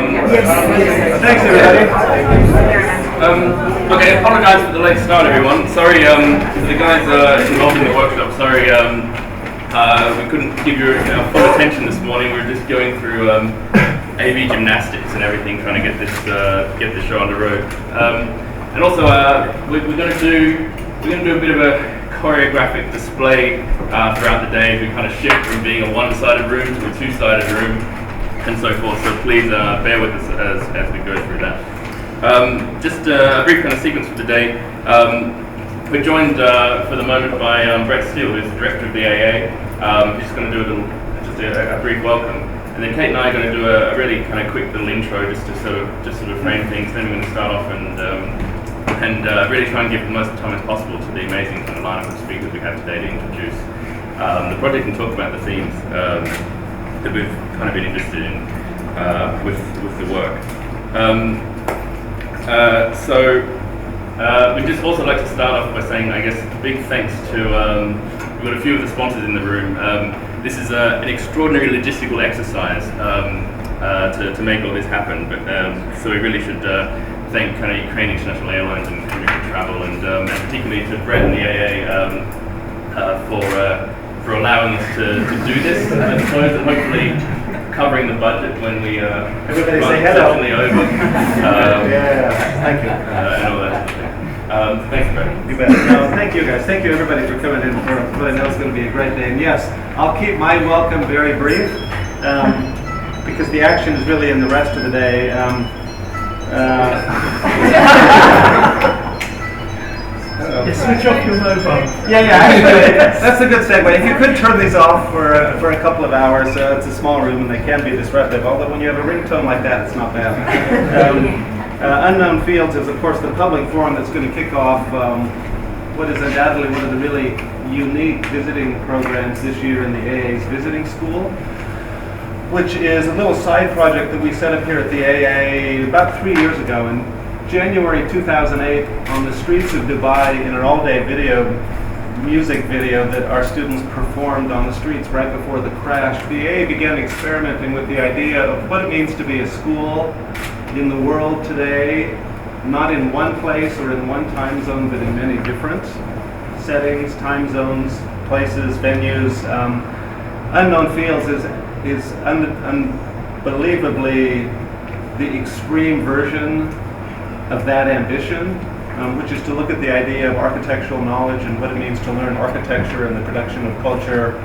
Thanks, everybody. Okay, apologise for the late start, everyone. Sorry, the guys involved in the workshop. Sorry, we couldn't give you full attention this morning. We were just going through AV gymnastics and everything, trying to get this show on the road. And also, we're going to do a bit of a choreographic display throughout the day as we kind of shift from being a one-sided room to a two-sided room, and so forth. So please bear with us as we go through that. Just a brief kind of sequence for the day. We're joined for the moment by Brett Steele, who's the director of the AA. He's just going to do a brief welcome, and then Kate and I are going to do a really kind of quick little intro just to sort of frame things. Then we're going to start off and really try and give the most time as possible to the amazing kind of lineup of speakers we have today to introduce the project and talk about the themes that we've kind of been interested in with the work. We'd just also like to start off by saying, I guess, big thanks to, we've got a few of the sponsors in the room. This is an extraordinary logistical exercise to make all this happen, but so we really should thank kind of Ukraine International Airlines and Community Travel, and particularly to Brett and the AA for allowing us to do this. I suppose that hopefully covering the budget when we everybody say hello. Over. Thank you. And all that sort of thing. Thanks, Brett. You bet. No, thank you guys. Thank you everybody for coming in for what I know is going to be a great day. And yes, I'll keep my welcome very brief because the action is really in the rest of the day. Switch off your mobile. Actually, that's a good segue. If you could turn these off for a couple of hours, it's a small room and they can be disruptive, although when you have a ringtone like that, it's not bad. Unknown Fields is, of course, the public forum that's going to kick off what is undoubtedly one of the really unique visiting programs this year in the AA's Visiting School, which is a little side project that we set up here at the AA about 3 years ago. In January 2008, on the streets of Dubai, in an all-day music video that our students performed on the streets right before the crash, the AA began experimenting with the idea of what it means to be a school in the world today, not in one place or in one time zone, but in many different settings, time zones, places, venues. Unknown Fields is unbelievably the extreme version of that ambition, which is to look at the idea of architectural knowledge and what it means to learn architecture and the production of culture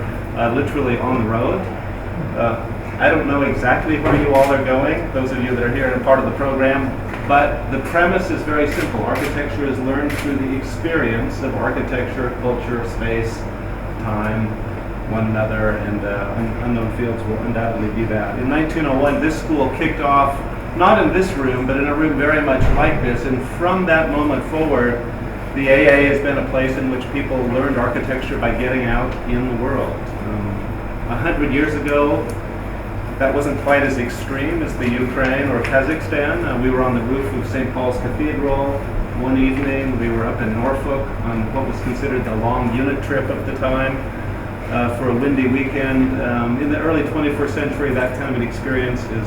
literally on the road. I don't know exactly where you all are going, those of you that are here and part of the program, but the premise is very simple. Architecture is learned through the experience of architecture, culture, space, time, one another, and Unknown Fields will undoubtedly be that. In 1901, this school kicked off, not in this room, but in a room very much like this, and from that moment forward, the AA has been a place in which people learned architecture by getting out in the world. 100 years ago, that wasn't quite as extreme as the Ukraine or Kazakhstan. We were on the roof of St. Paul's Cathedral one evening. We were up in Norfolk on what was considered the long unit trip of the time for a windy weekend. In the early 21st century, that kind of an experience is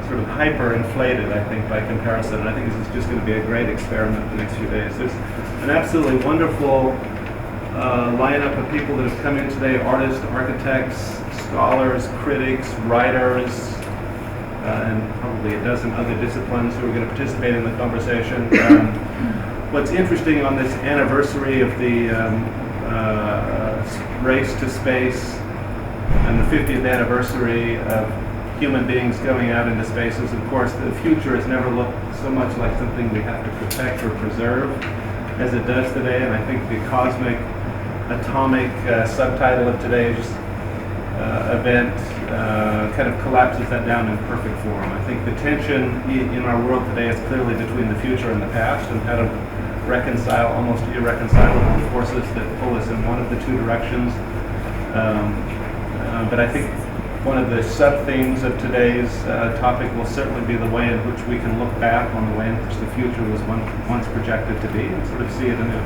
sort of hyper-inflated, I think, by comparison. And I think this is just going to be a great experiment the next few days. There's an absolutely wonderful lineup of people that have come in today: artists, architects, scholars, critics, writers, and probably a dozen other disciplines who are going to participate in the conversation. What's interesting on this anniversary of the race to space and the 50th anniversary of human beings going out into space is, of course, the future has never looked so much like something we have to protect or preserve as it does today, and I think the cosmic atomic subtitle of today's event kind of collapses that down in perfect form. I think the tension in our world today is clearly between the future and the past, and how to reconcile almost irreconcilable forces that pull us in one of the two directions. But I think one of the sub-themes of today's topic will certainly be the way in which we can look back on the way in which the future was once projected to be and sort of see it anew.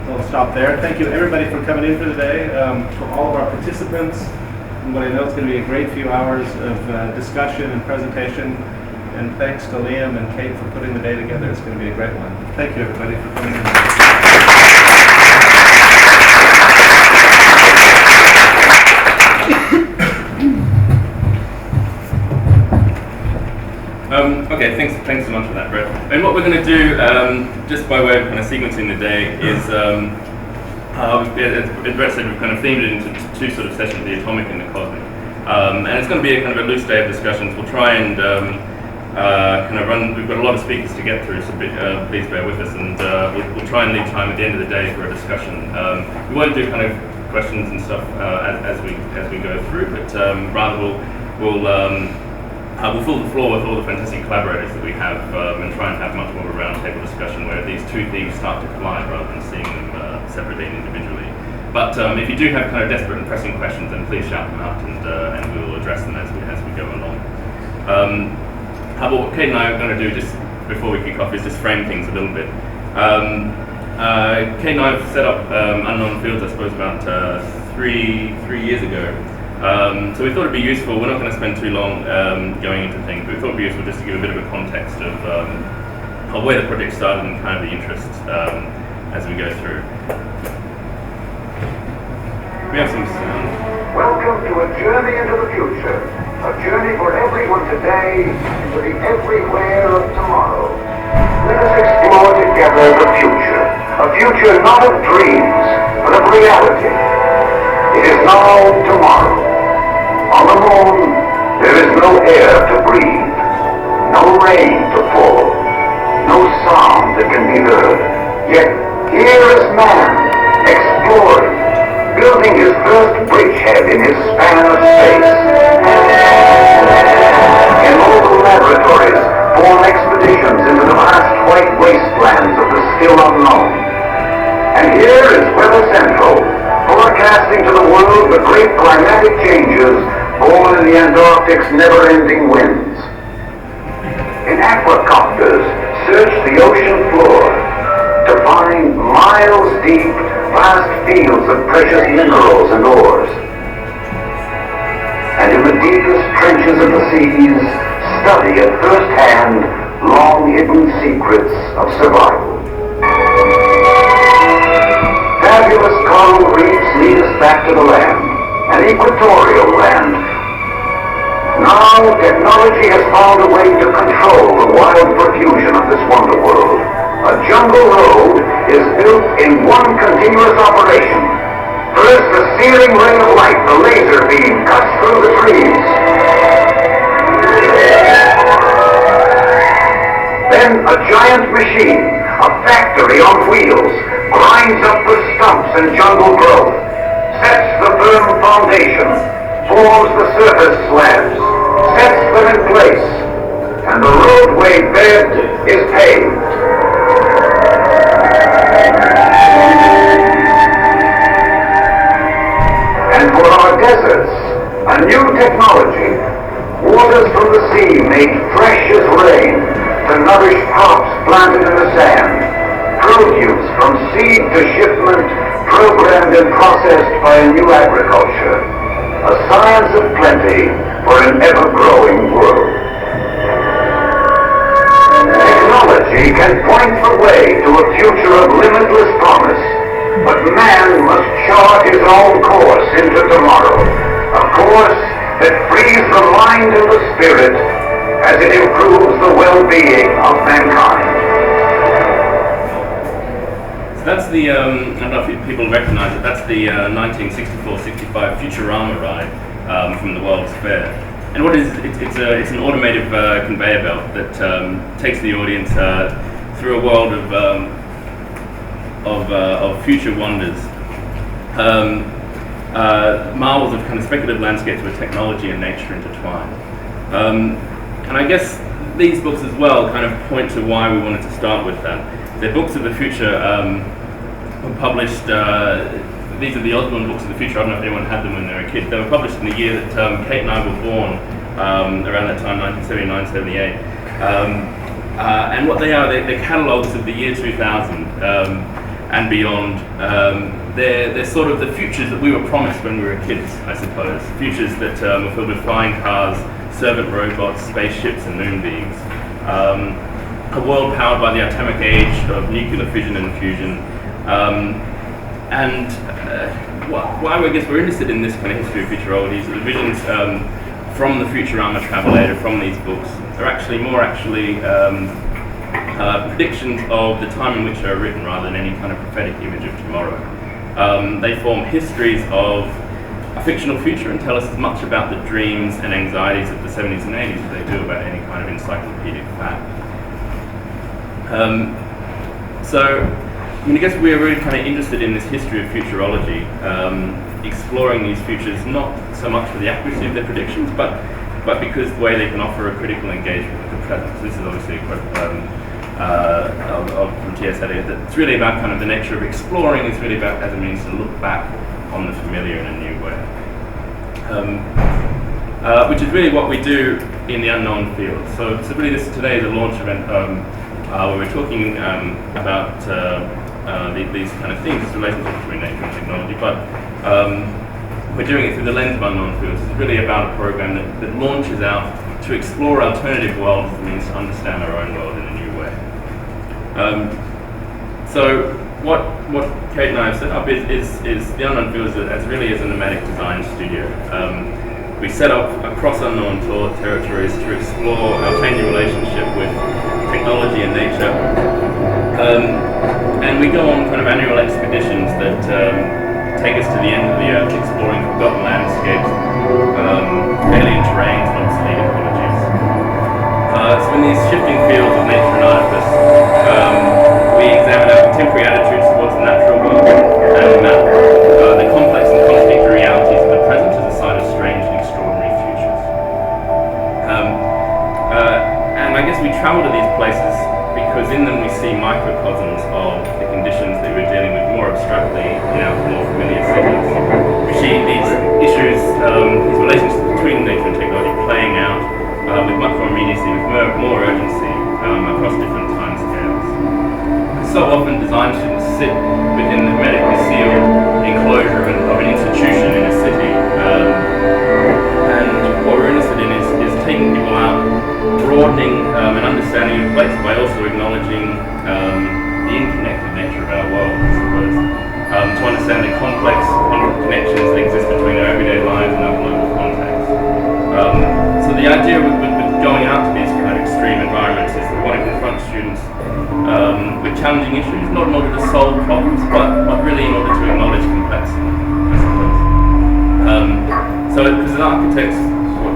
So I'll stop there. Thank you everybody for coming in for today. To all of our participants, and what I know is going to be a great few hours of discussion and presentation. And thanks to Liam and Kate for putting the day together. It's going to be a great one. Thank you, everybody, for coming in. Okay, thanks so much for that, Brett. And what we're going to do, just by way of kind of sequencing the day, is, as Brett said, we've kind of themed it into two sort of sessions, the atomic and the cosmic. And it's going to be a kind of a loose day of discussions. We'll try and kind of run, we've got a lot of speakers to get through, so please bear with us, and we'll try and leave time at the end of the day for a discussion. We won't do kind of questions and stuff as we go through, but rather we'll fill the floor with all the fantastic collaborators that we have and try and have much more of a roundtable discussion where these two themes start to collide rather than seeing them separately and individually. But if you do have kind of desperate and pressing questions, then please shout them out, and we will address them as we go along. What Kate and I are going to do just before we kick off is just frame things a little bit. Kate and I have set up Unknown Fields, I suppose, about three years ago. So we thought it'd be useful. We're not going to spend too long going into things, but we thought it'd be useful just to give a bit of a context of where the project started and kind of the interest as we go through. We have some sound. Welcome to a journey into the future. A journey for everyone today into the everywhere of tomorrow. Let us explore together the future. A future not of dreams, but of reality. It is now tomorrow. On the moon, there is no air to breathe, no rain to fall, no sound that can be heard. Yet here is man, exploring, building his first bridgehead in his span of space. In mobile laboratories, form expeditions into the vast white wastelands of the still unknown. And here is Weather Central, forecasting to the world the great climatic changes born in the Antarctic's never-ending winds. In aquacopters, search the ocean floor to find miles deep, vast fields of precious minerals and ores. And in the deepest trenches of the seas, study at first hand long-hidden secrets of survival. Fabulous coral reefs lead us back to the land, an equatorial land. Now technology has found a way to control the wild profusion of this wonder world. A jungle road is built in one continuous operation. First, a searing ray of light, the laser beam, cuts through the trees. Then a giant machine, a factory on wheels, grinds up the stumps and jungle growth, sets the firm foundation, forms the surface slabs, sets them in place, and the roadway bed is paved. And for our deserts, a new technology, waters from the sea made fresh as rain to nourish crops planted in the sand, produce from seed to shipment programmed and processed by a new agriculture, a science of plenty for an ever-growing world. Technology can point the way to a future of limitless promise, but man must chart his own course into tomorrow, a course that frees the mind and the spirit as it improves the well-being of mankind. So that's the, I don't know if people recognize it, that's the 1964-65 Futurama ride from the World's Fair. And what it is, it's an automated conveyor belt that takes the audience through a world of future wonders. Marvels of kind of speculative landscapes where technology and nature intertwine. And I guess these books as well kind of point to why we wanted to start with that. They're books of the future, were published, these are the Osborne books of the future. I don't know if anyone had them when they were a kid. They were published in the year that Kate and I were born, around that time, 1979, 78. And what they are, they're catalogues of the year 2000 and beyond. They're sort of the futures that we were promised when we were kids, I suppose. Futures that were filled with flying cars, servant robots, spaceships, and moon beings. A world powered by the atomic age of nuclear fission and fusion. Why I guess we're interested in this kind of history of futurology is that the visions from the Futurama Travelator, from these books, are actually predictions of the time in which they are written rather than any kind of prophetic image of tomorrow. They form histories of a fictional future and tell us as much about the dreams and anxieties of the 70s and 80s as they do about any kind of encyclopedic fact. I guess we're really kind of interested in this history of futurology, exploring these futures not so much for the accuracy of their predictions, but because the way they can offer a critical engagement with the present. So this is obviously a quote from T.S. Eliot, that it's really about kind of the nature of exploring, it's really about as a means to look back on the familiar in a new way. Which is really what we do in the unknown field. So really today is a launch event where we're talking about these kind of things, this relationship between nature and technology, but we're doing it through the lens of unknown fields. It's really about a program that launches out to explore alternative worlds as a means to understand our own world in a new way. So what Kate and I have set up is the Unknown Fields as really as a nomadic design studio. We set up across unknown territories to explore our changing relationship with technology and nature. And we go on kind of annual expeditions that take us to the end of the earth, exploring forgotten landscapes, alien terrains, and obsolete ecologies. So in these shifting fields of nature and artifice, we examine our contemporary attitudes towards the natural world and map the complex and contradictory realities of the present as a site of strange and extraordinary futures. And I guess we travel to these places because in them we see microcosms of the conditions that we're dealing with more abstractly in our more familiar cities. We see these issues, these relationships between nature and technology playing out with much more immediacy, with more urgency across different time scales. So often design students sit within the hermetically sealed enclosure of an institution in a city, and what we're interested in is taking people out, broadening an understanding of place by also acknowledging the interconnected nature of our world, I suppose, to understand the complex connections that exist between our everyday lives and our global context. So the idea with going out to these kind of extreme environments is that we want to confront students with challenging issues, not in order to solve problems, but really in order to acknowledge complexity, I suppose. So because as architects,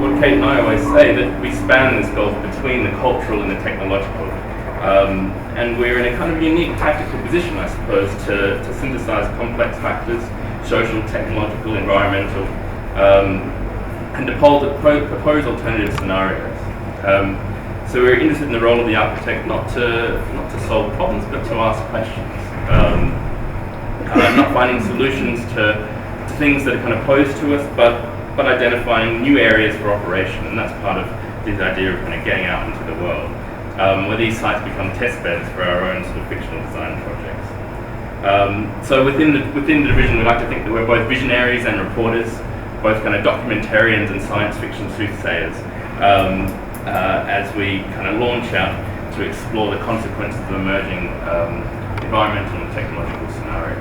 what Kate and I always say, that we span this gulf between the cultural and the technological. And we're in a kind of unique tactical position, I suppose, to synthesize complex factors, social, technological, environmental, and to propose alternative scenarios. So we're interested in the role of the architect not to solve problems, but to ask questions. Not finding solutions to things that are kind of posed to us, but identifying new areas for operation, and that's part of this idea of kind of getting out into the world, where these sites become test beds for our own sort of fictional design projects. So within the division, we like to think that we're both visionaries and reporters, both kind of documentarians and science fiction soothsayers, as we kind of launch out to explore the consequences of emerging environmental and technological scenarios.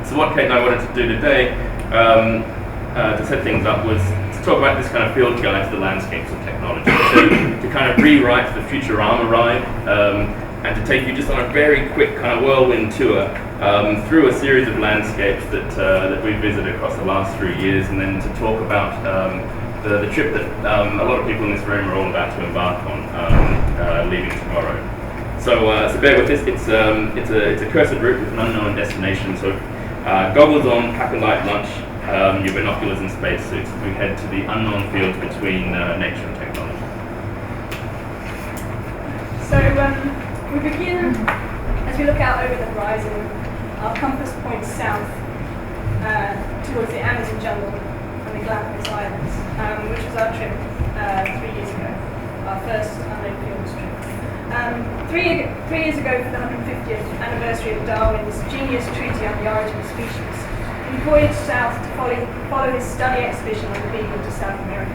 So what Kate and I wanted to do today, to set things up, was to talk about this kind of field guide to the landscapes of technology, to kind of rewrite the Futurama ride, and to take you just on a very quick kind of whirlwind tour through a series of landscapes that we've visited across the last 3 years, and then to talk about the trip that a lot of people in this room are all about to embark on, leaving tomorrow. So bear with this. It's a cursed route with an unknown destination. So goggles on, pack a light lunch, your binoculars and spacesuits. We head to the unknown fields between nature and technology. So we begin as we look out over the horizon. Our compass points south towards the Amazon jungle and the Galapagos Islands, which was our trip 3 years ago, our first unknown fields trip. 3 years ago, for the 150th anniversary of Darwin's genius treaty on the origin of species, we voyaged south to follow his study expedition on the beagle to South America.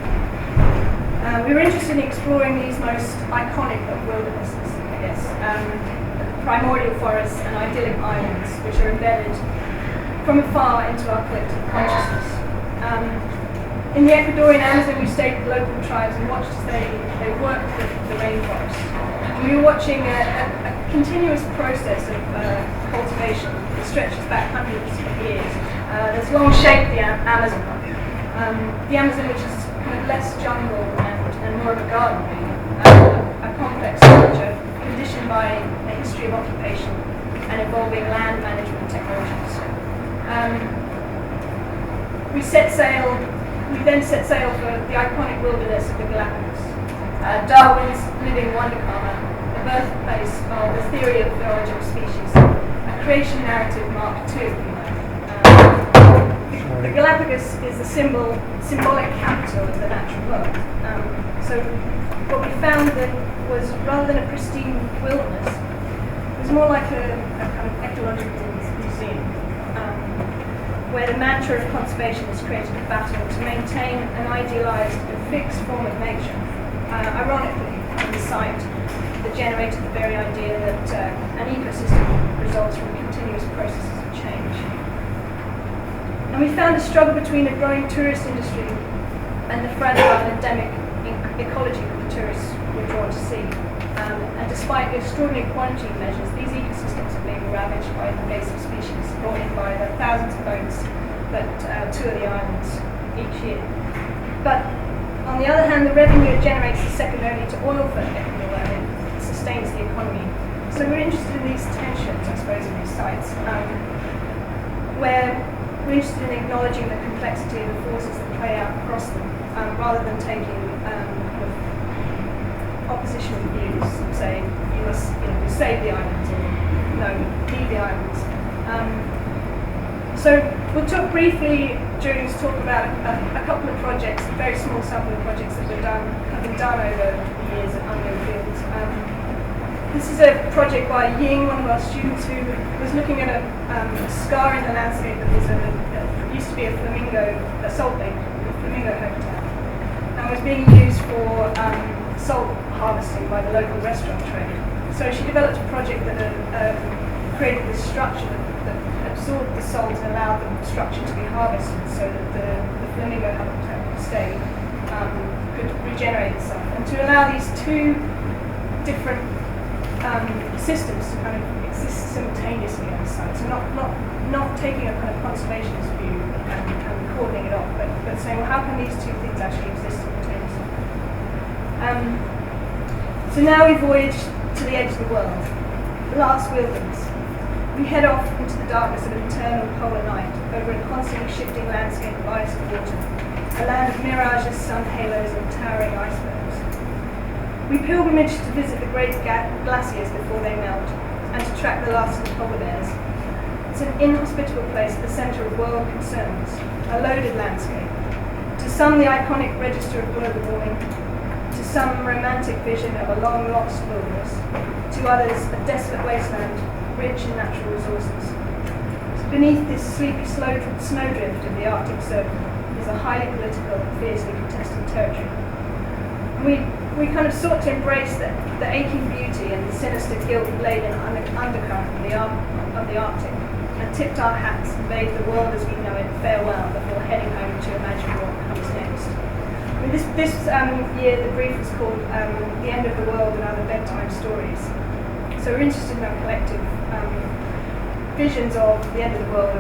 We were interested in exploring these most iconic of wildernesses, I guess, primordial forests and idyllic islands, which are embedded from afar into our collective consciousness. In the Ecuadorian Amazon, we stayed with local tribes and watched as they worked the rainforest. And we were watching a continuous process of cultivation that stretches back hundreds of years. That's long shaped the Amazon. The Amazon, which is kind of less jungle and more of a garden, a complex structure conditioned by a history of occupation and evolving land management technologies. We then set sail for the iconic wilderness of the Galapagos, Darwin's living wonder karma, the birthplace of the theory of the origin of species, a creation narrative Mark II, if you know. The Galapagos is the symbolic capital of the natural world. So what we found then was, rather than a pristine wilderness, it was more like a kind of ecological museum, where the mantra of conservation is created a battle to maintain an idealized and fixed form of nature, ironically on the site that generated the very idea that an ecosystem results from continuous processes of change. And we found a struggle between a growing tourist industry and the fragile and endemic ecology that the tourists were drawn to see. And despite the extraordinary quarantine measures, these ecosystems are being ravaged by invasive species brought in by the thousands of boats that tour the islands each year. But on the other hand, the revenue it generates is second only to oil for Ecuador, and it sustains the economy. So we're interested in these tensions, I suppose, in these sites, where we're interested in acknowledging the complexity of the forces that play out across them, rather than taking kind of oppositional views, saying you must, save the islands, or no, leave the islands. So we'll talk briefly during this talk about a couple of projects, a very small sample of projects that have been done over the years at unknown fields. This is a project by Ying, one of our students, who was looking at a scar in the landscape that was used to be a flamingo, a salt lake, a flamingo habitat, and was being used for salt harvesting by the local restaurant trade. So she developed a project that created this structure that absorbed the salt and allowed the structure to be harvested so that the flamingo habitat could regenerate itself. And to allow these two different systems to kind of exist simultaneously on the site. So not taking a kind of conservationist view and calling it off, but saying, well, how can these two things actually exist simultaneously? So now we voyage to the edge of the world, the last wilderness. We head off into the darkness of an eternal polar night over a constantly shifting landscape of ice and water, a land of mirages, sun halos, and towering icebergs. We pilgrimage to visit the great glaciers before they melt, and to track the last of the polar bears. It's an inhospitable place at the centre of world concerns, a loaded landscape. To some, the iconic register of global warming. To some, romantic vision of a long-lost wilderness. To others, a desolate wasteland, rich in natural resources. Beneath this sleepy snowdrift of the Arctic Circle is a highly political and fiercely contested territory. We kind of sought to embrace the aching beauty and the sinister guilt-laden undercurrent of the Arctic, and tipped our hats and bade the world as we know it farewell before heading home to imagine what comes next. This year the brief was called The End of the World and Other Bedtime Stories. So we're interested in our collective visions of the end of the world,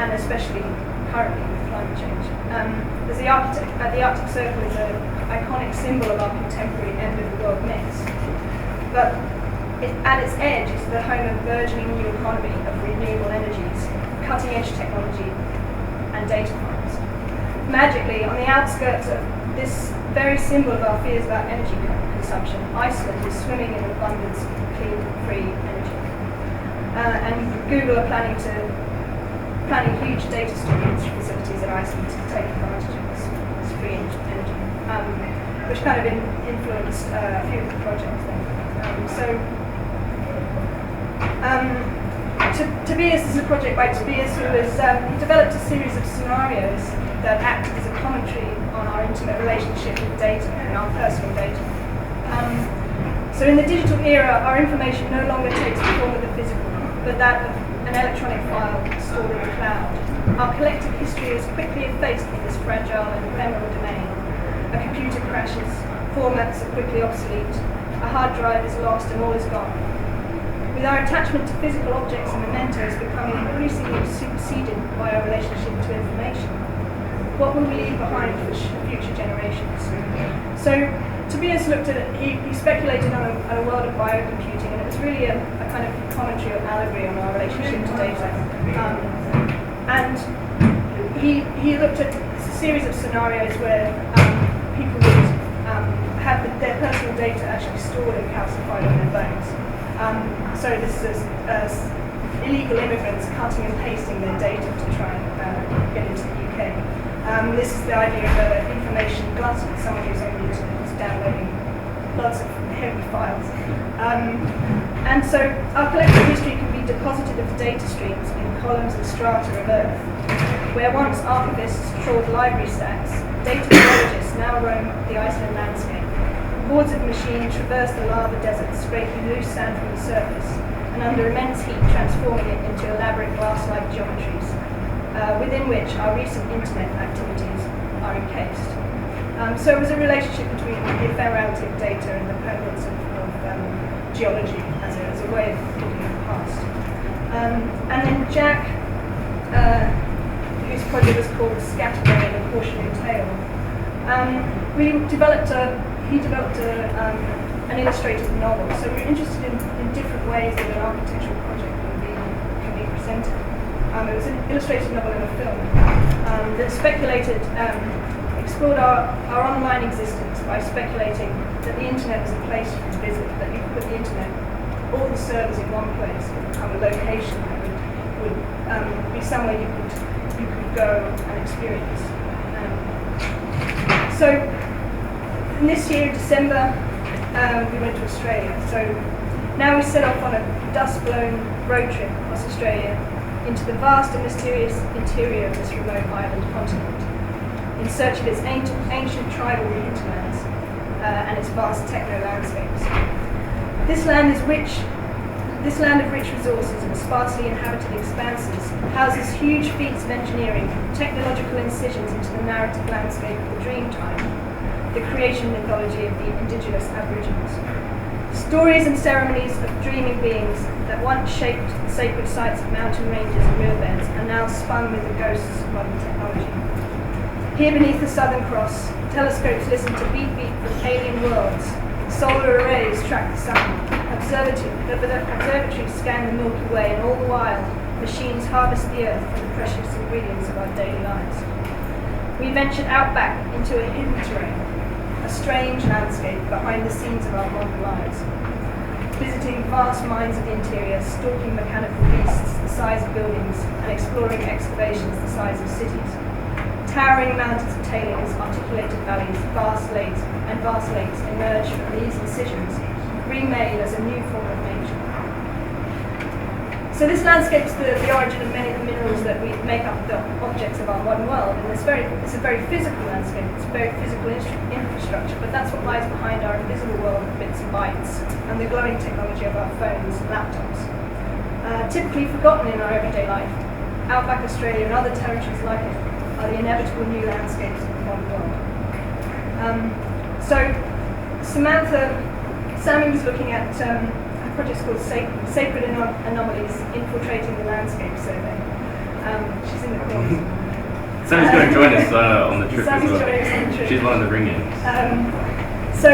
and especially currently with climate change. The Arctic Circle is an iconic symbol of our contemporary end of the world myths. But at its edge is the home of burgeoning new economy of renewable energies, cutting edge technology, and data farms. Magically, on the outskirts of this very symbol of our fears about energy consumption, Iceland is swimming in an abundance of clean, free energy. And Google are planning huge data storage facilities in Iceland to take advantage of this free energy, which kind of influenced a few of the projects there. Davies is a project by Davies, who has developed a series of scenarios that act as a commentary on our intimate relationship with data and our personal data. So in the digital era, our information no longer takes the form of the physical, but that of an electronic file stored in the cloud. Our collective history is quickly effaced in this fragile and ephemeral domain. A computer crashes, formats are quickly obsolete, a hard drive is lost and all is gone. With our attachment to physical objects and mementos becoming increasingly superseded by our relationship to information, what will we leave behind for future generations? So Tobias looked at it, he speculated on a world of biocomputing, and it was really a kind of commentary or allegory on our relationship to data. And he looked at a series of scenarios where people would have their personal data actually stored and calcified on their bones. So this is illegal immigrants cutting and pasting their data to try and get into the UK. This is the idea of an information glutton, someone who's on the internet who's downloading lots of heavy files. And so our collective history can be deposited as data streams in columns and strata of Earth. Where once archivists trawled library stacks, data biologists now roam the Iceland landscape. Hordes of machines traverse the lava desert, scraping loose sand from the surface, and under immense heat transforming it into elaborate glass-like geometries, within which our recent internet activities are encased. So it was a relationship between the ephemerality of data and the permanence of geology as a way of looking at the past. And then Jack, whose project was called Scatterbrain, A Cautionary Tale, he developed an illustrated novel. So we're interested in different ways that an architectural project can be presented. It was an illustrated novel and a film that explored our online existence by speculating that the internet was a place you could visit, that you could put the internet, all the servers in one place, would become a location that would be somewhere you could go and experience. So in this year, December, we went to Australia. So now we set off on a dust-blown road trip across Australia into the vast and mysterious interior of this remote island continent, in search of its ancient tribal hinterlands and its vast techno-landscapes. This land of rich resources and sparsely inhabited expanses houses huge feats of engineering, technological incisions into the narrative landscape of the Dreamtime, the creation mythology of the indigenous Aboriginals. Stories and ceremonies of dreaming beings that once shaped the sacred sites of mountain ranges and riverbeds are now spun with the ghosts of modern technology. Here beneath the Southern Cross, telescopes listen to beat from alien worlds, solar arrays track the sun, observatories scan the Milky Way, and all the while, machines harvest the earth for the precious ingredients of our daily lives. We ventured out back into a hidden terrain, a strange landscape behind the scenes of our modern lives, visiting vast mines of the interior, stalking mechanical beasts the size of buildings, and exploring excavations the size of cities. Towering mountains of tailings, articulated valleys, vast lakes emerge from these incisions, remade as a new form of nature. So this landscape is the origin of many of the minerals that we make up the objects of our modern world, and it's a very physical landscape, it's a very physical infrastructure, but that's what lies behind our invisible world of bits and bytes, and the glowing technology of our phones and laptops. Typically forgotten in our everyday life, outback Australia and other territories like it are the inevitable new landscapes of the modern world. So Sammy was looking at a project called Sacred Anomalies, Infiltrating the Landscape Survey. She's in the corner. Sammy's going to join us on the trip Sammy's as well. joining us on the trip. She's one of the ring-ins. So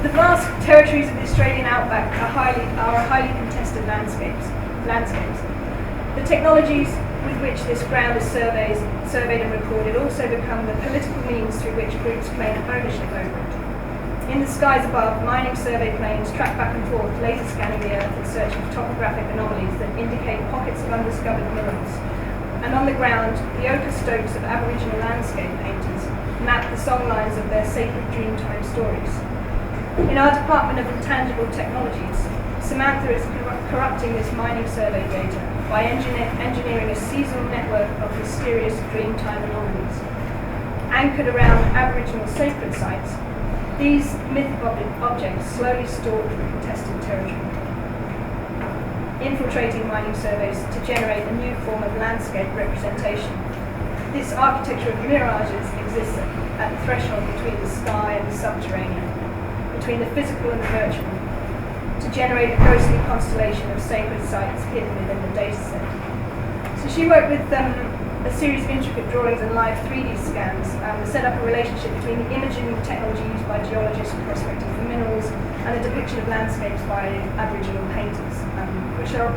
the vast territories of the Australian outback are highly contested landscapes. The technologies with which this ground is surveyed and recorded also become the political means through which groups claim ownership over it. In the skies above, mining survey planes track back and forth, laser scanning the earth in search of topographic anomalies that indicate pockets of undiscovered minerals. And on the ground, the ochre stokes of Aboriginal landscape painters map the songlines of their sacred Dreamtime stories. In our Department of Intangible Technologies, Samantha is corrupting this mining survey data by engineering a seasonal network of mysterious Dreamtime anomalies. anchored around Aboriginal sacred sites, these mythic objects slowly stalk through contested territory, infiltrating mining surveys to generate a new form of landscape representation. This architecture of mirages exists at the threshold between the sky and the subterranean, between the physical and the virtual, to generate a ghostly constellation of sacred sites hidden within the dataset. So she worked with a series of intricate drawings and live 3D scans to set up a relationship between the imaging technology used by geologists prospecting for minerals and the depiction of landscapes by Aboriginal painters, which are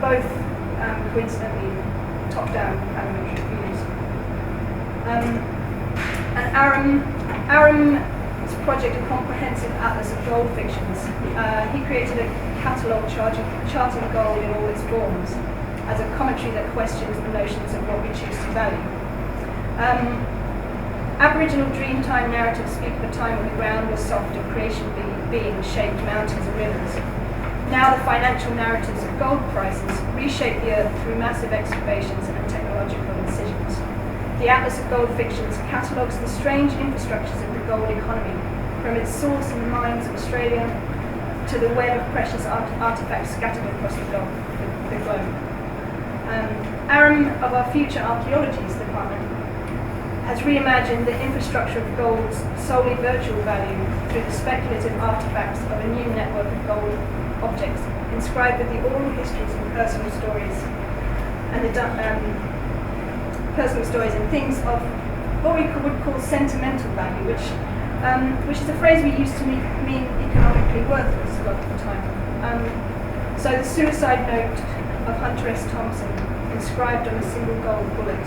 both coincidentally top-down parametric views. And Aram's project, a comprehensive atlas of gold fictions, he created a catalogue charting gold in all its forms, as a commentary that questions the notions of what we choose to value. Aboriginal Dreamtime narratives speak of a time when the ground was soft and creation beings shaped mountains and rivers. Now the financial narratives of gold prices reshape the earth through massive excavations and technological incisions. The Atlas of Gold Fictions catalogues the strange infrastructures of the gold economy, from its source in the mines of Australia to the web of precious artifacts scattered across the globe. Aram, of our Future Archaeologies department, has reimagined the infrastructure of gold's solely virtual value through the speculative artifacts of a new network of gold objects inscribed with the oral histories and personal stories, and things of what we would call sentimental value, which is a phrase we used to mean economically worthless a lot of the time. So the suicide note of Hunter S. Thompson, inscribed on a single gold bullet.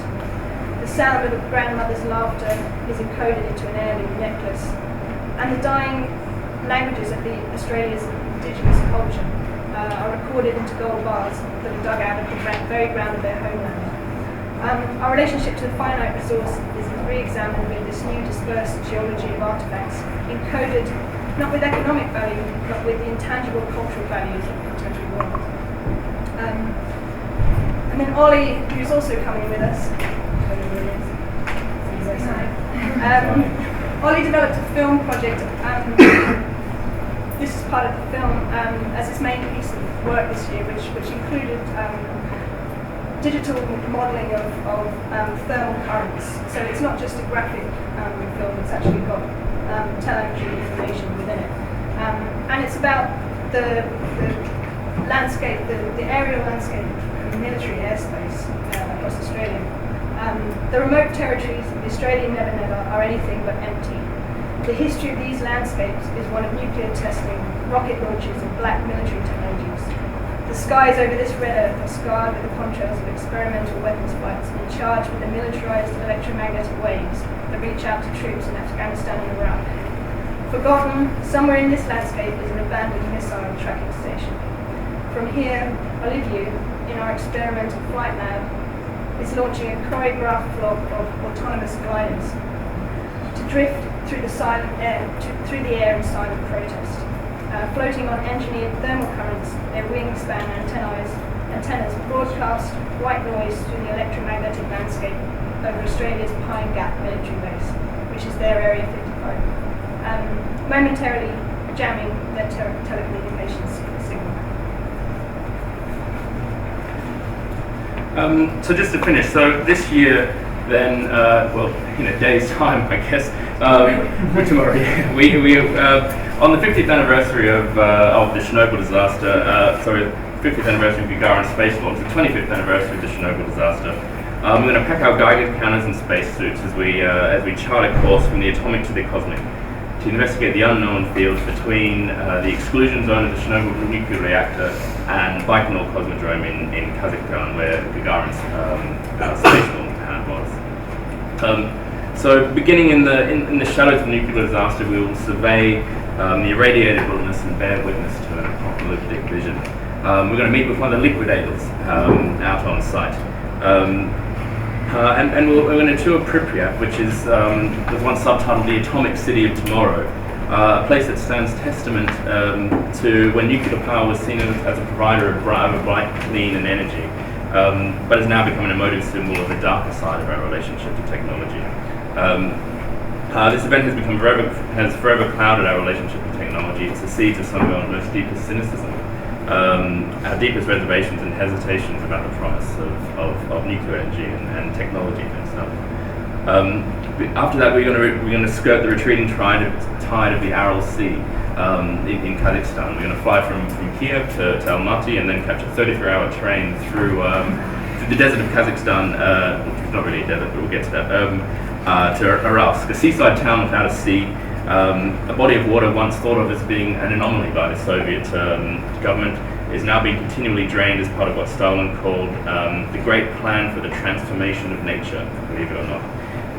The sound of a grandmother's laughter is encoded into an heirloom necklace, and the dying languages of Australia's indigenous culture are recorded into gold bars that are dug out of the very ground of their homeland. Our relationship to the finite resource is re-examined with this new dispersed geology of artifacts, encoded not with economic value, but with the intangible cultural values of the contemporary world. And then Ollie, who's also coming with us, Ollie developed a film project. This is part of the film as his main piece of work this year, which included digital modelling of thermal currents. So it's not just a graphic film; it's actually got telemetry information within it, and it's about the landscape, the aerial landscape of military airspace across Australia. The remote territories of the Australian Never Never are anything but empty. The history of these landscapes is one of nuclear testing, rocket launches, and black military technologies. The skies over this red earth are scarred with the contrails of experimental weapons flights and charged with the militarized electromagnetic waves that reach out to troops in Afghanistan and Iraq. Forgotten, somewhere in this landscape is an abandoned missile tracking station. From here, Olivier, in our experimental flight lab, is launching a choreographed vlog of autonomous gliders to drift through the air in silent protest. Floating on engineered thermal currents, their wingspan antennas broadcast white noise through the electromagnetic landscape over Australia's Pine Gap military base, which is their Area 55, momentarily jamming their telecommunications signal. So just to finish, so this year then, in a day's time, I guess, tomorrow, we on the 50th anniversary of the Chernobyl disaster, 50th anniversary of Gagarin space launch, the 25th anniversary of the Chernobyl disaster, we're going to pack our Geiger counters and spacesuits as we chart a course from the atomic to the cosmic to investigate the unknown fields between the exclusion zone of the Chernobyl nuclear reactor and Baikonur Cosmodrome in Kazakhstan, where Gagarin's space launch pad was. So, beginning in the shadows of the nuclear disaster, we will survey the irradiated wilderness and bear witness to an apocalyptic vision. We're going to meet with one of the liquidators out on site. And we're going to tour Pripyat, which is there's one subtitled "The Atomic City of Tomorrow," a place that stands testament to when nuclear power was seen as a provider of bright, clean, and energy, but has now become an emotive symbol of the darker side of our relationship to technology. This event has forever clouded our relationship with technology. It's the seeds of some of our most deepest cynicism, our deepest reservations and hesitations about the promise of nuclear energy and technology and stuff. After that, we're going to skirt the retreating tide of the Aral Sea in Kazakhstan. We're going to fly from Kiev to Almaty and then catch a 33-hour train through the desert of Kazakhstan. It's not really a desert, but we'll get to that. To Aralsk, a seaside town without a sea, a body of water once thought of as being an anomaly by the Soviet government, is now being continually drained as part of what Stalin called the great plan for the transformation of nature, believe it or not.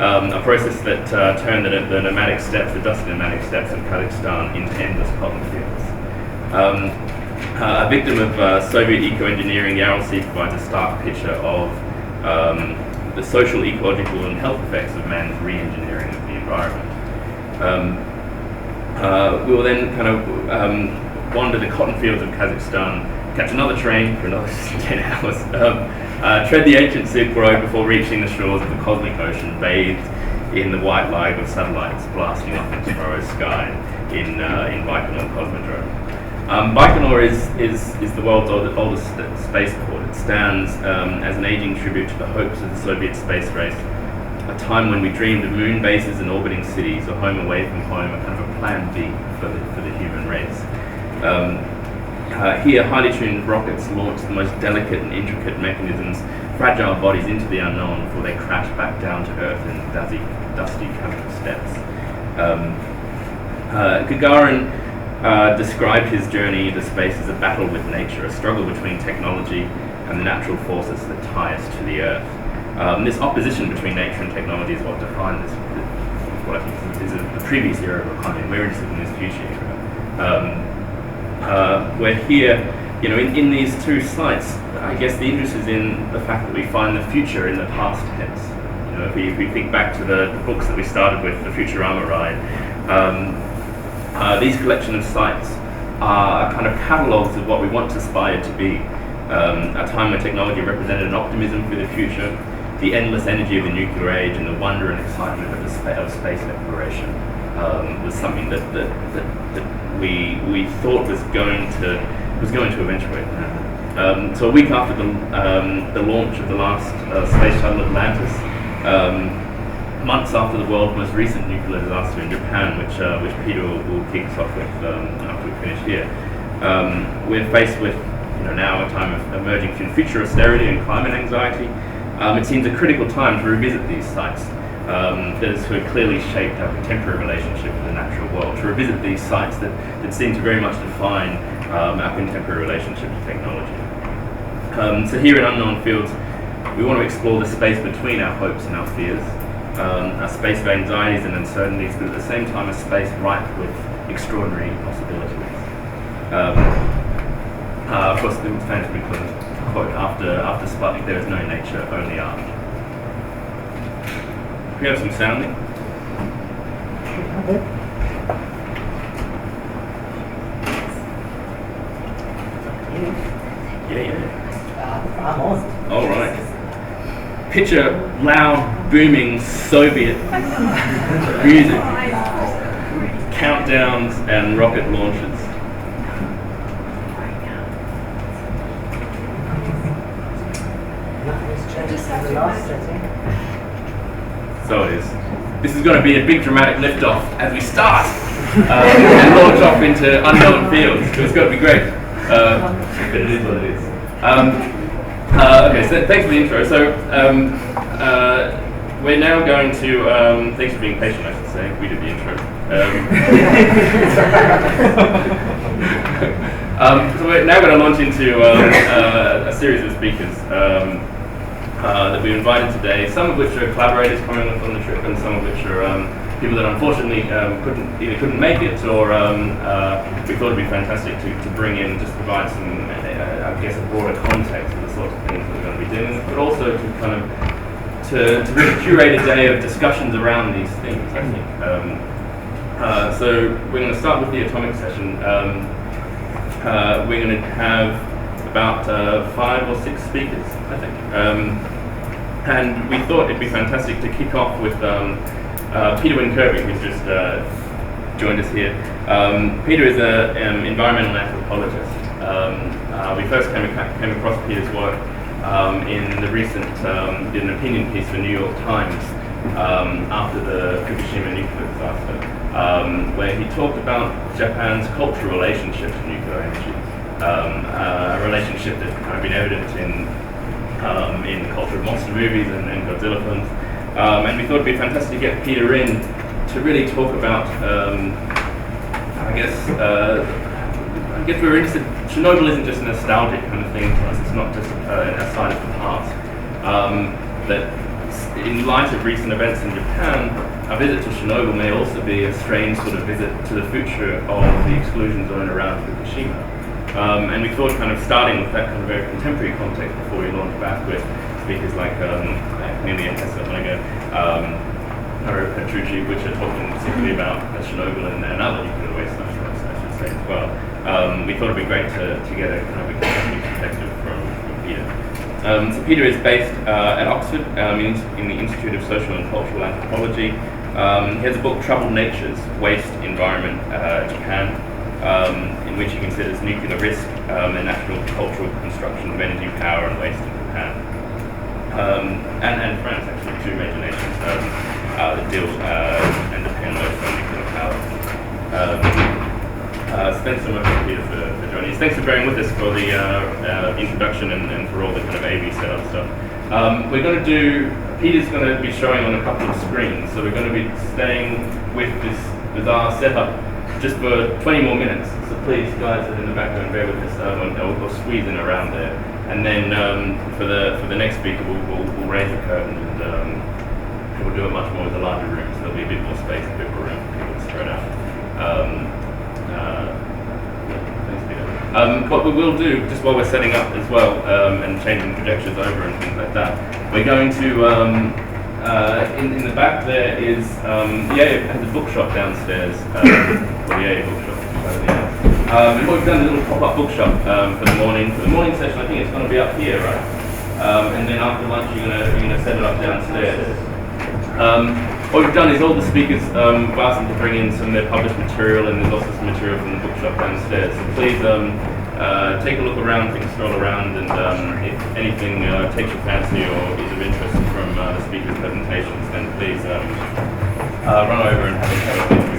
A process that turned the nomadic steppes, the dusty nomadic steppes of Kazakhstan into endless cotton fields. A victim of Soviet eco-engineering, the Aral Sea provides a stark picture of the social, ecological and health effects of man's re-engineering of the environment. We will then kind of wander the cotton fields of Kazakhstan, catch another train for another 10 hours, tread the ancient Silk Road before reaching the shores of the cosmic ocean, bathed in the white light of satellites blasting off into tomorrow's sky in Baikonur Cosmodrome. Baikonur is the world's oldest spaceport. It stands as an aging tribute to the hopes of the Soviet space race, a time when we dreamed of moon bases and orbiting cities, a home away from home, a kind of a plan B for the human race. Here, highly tuned rockets launch the most delicate and intricate mechanisms, fragile bodies into the unknown before they crash back down to Earth in dusty chemical steppes. Gagarin described his journey into space as a battle with nature, a struggle between technology and the natural forces that tie us to the Earth. This opposition between nature and technology is what defined what I think is the previous era of economy. We're interested in this future era. We're here, in these two sites. I guess the interest is in the fact that we find the future in the past tense. If we think back to the books that we started with, the Futurama ride, these collection of sites are kind of catalogues of what we want to aspire to be. A time when technology represented an optimism for the future, the endless energy of the nuclear age, and the wonder and excitement of space exploration was something that we thought was going to eventuate. So a week after the launch of the last space shuttle Atlantis, months after the world's most recent nuclear disaster in Japan, which Peter will kick us off with after we finish here, we're faced with now a time of emerging future austerity and climate anxiety. It seems a critical time to revisit these sites that has sort of clearly shaped our contemporary relationship with the natural world, to revisit these sites that seem to very much define our contemporary relationship to technology. So here in Unknown Fields, we want to explore the space between our hopes and our fears, a space of anxieties and uncertainties, but at the same time a space ripe with extraordinary possibilities. Of course, the famous quote, after Sputnik, there is no nature, only art. We have some sounding. Yeah. I'm on. All right. Picture loud, booming Soviet music, countdowns and rocket launches. So it is. This is going to be a big dramatic liftoff as we start and launch off into unknown fields. So it's going to be great. But it is what it is. Okay, so thanks for the intro. So we're now going to, thanks for being patient, I should say. We did the intro. So we're now going to launch into a series of speakers that we invited today, some of which are collaborators coming up on the trip, and some of which are people that unfortunately couldn't make it, or we thought it'd be fantastic to bring in, just provide some, I guess, a broader context of the sorts of things that we're going to be doing, but also to kind of to really curate a day of discussions around these things, I think. So we're going to start with the atomic session. We're going to have about 5 or 6 speakers, I think. And we thought it'd be fantastic to kick off with Peter Wynne-Kirby, who's just joined us here. Peter is an environmental anthropologist. We first came across Peter's work in the recent did an opinion piece for New York Times after the Fukushima nuclear disaster, where he talked about Japan's cultural relationship to nuclear energy, a relationship that's kind of been evident in the culture of monster movies and Godzilla films. And we thought it'd be fantastic to get Peter in to really talk about, I guess we're interested. Chernobyl isn't just a nostalgic kind of thing to us. It's not just a sign of the past. That in light of recent events in Japan, a visit to Chernobyl may also be a strange sort of visit to the future of the exclusion zone around Fukushima. And we thought, kind of starting with that kind of very contemporary context before we launch back with speakers like Amelia Hesse-Honeger, Haru Petrucci, which are talking particularly about Chernobyl and other nuclear waste sites, I should say as well. We thought it'd be great to get a kind of a contemporary perspective from Peter. So Peter is based at Oxford in the Institute of Social and Cultural Anthropology. He has a book, Troubled Natures, Waste, Environment, Japan, in which he considers nuclear risk and national cultural construction of energy, power and waste in Japan. And France, actually, two major nations that deal and depend most on nuclear power. Thanks so much, Peter, for joining us. Thanks for bearing with us for the introduction and for all the kind of AV setup stuff. We're going to do, Peter's going to be showing on a couple of screens, so we're going to be staying with this bizarre setup just for 20 more minutes. So please, guys that are in the background, bear with us, we'll squeeze in around there. And then for the next speaker, we'll raise the curtain and we'll do it much more with a larger room, so there'll be a bit more space, a bit more room for people to spread out. Thanks, Peter. What we will do, just while we're setting up as well, and changing projectors over and things like that, we're going to, in the back there is, has a bookshop downstairs, or the bookshop. And what we've done is a little pop-up bookshop for the morning. For the morning session, I think it's going to be up here, right? And then after lunch, you're going to set it up downstairs. What we've done is all the speakers have asked them to bring in some of their published material, and there's also some material from the bookshop downstairs. So please take a look around, take a stroll around, and if anything takes your fancy or is of interest from the speakers' presentations, then please run over and have a chat with them.